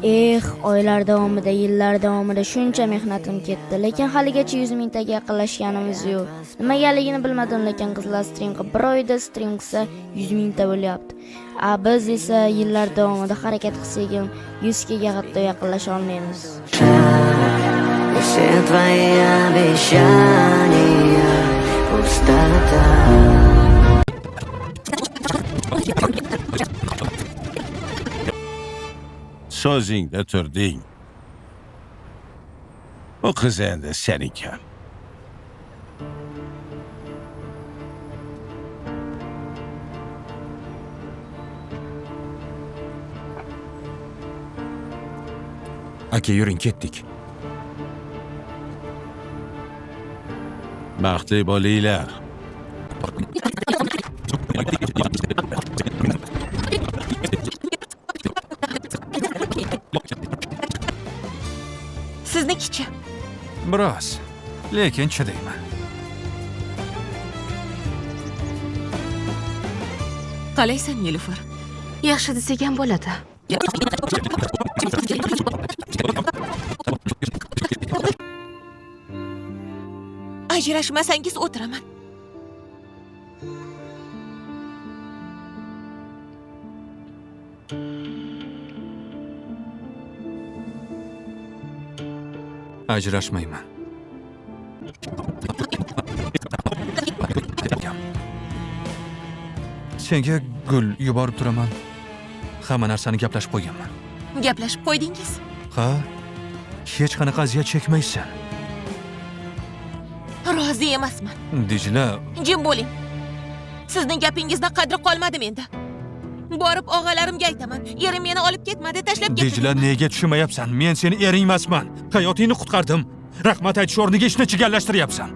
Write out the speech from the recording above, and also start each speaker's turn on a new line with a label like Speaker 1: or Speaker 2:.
Speaker 1: Oylar davomida, yillar davomida shuncha mehnatim ketdi, lekin haligacha 100 mingtaga yaqinlashganimiz yo'q. Nimagaligini bilmadim, lekin qizlar stringga bir oyda stringsa 100 mingta bo'lyapti. Biz esa yillar davomida harakat qilsak ham 100 ga hatto yaqinlasha olmaymiz.
Speaker 2: Все твои обещания пустота.
Speaker 3: So'zingda turding. O qiz endi seniki.
Speaker 4: Aka, yuring, ketdik.
Speaker 3: Baxtli bo'linglar.
Speaker 5: Siznikichi?
Speaker 4: Biroz, lekin chidayman.
Speaker 5: Qalaysan, Nilufar?
Speaker 6: Yaxshi desak ham bo'ladi.
Speaker 5: Ajrashmasangiz o'tiraman.
Speaker 4: Ajrashmayman. Senga gul yuborib turaman. Hamma narsani gaplashib qo'yganman.
Speaker 5: Gaplashib qo'ydingiz?
Speaker 4: Ha? Hech qanaqa aziyat chekmaysan.
Speaker 5: Rozi emasman.
Speaker 4: Dijla,
Speaker 5: Jim bo'ling. Sizning gapingizdan qadri qolmadi menda. Borib og'alarimga aytaman. Erim meni olib ketmadi, tashlab ketdi.
Speaker 4: Dijla, nega tushunmayapsan? Men seni ering emasman. Hayotingni qutqardim. Rahmat aytish o'rniga ishni chigallashtiryapsan.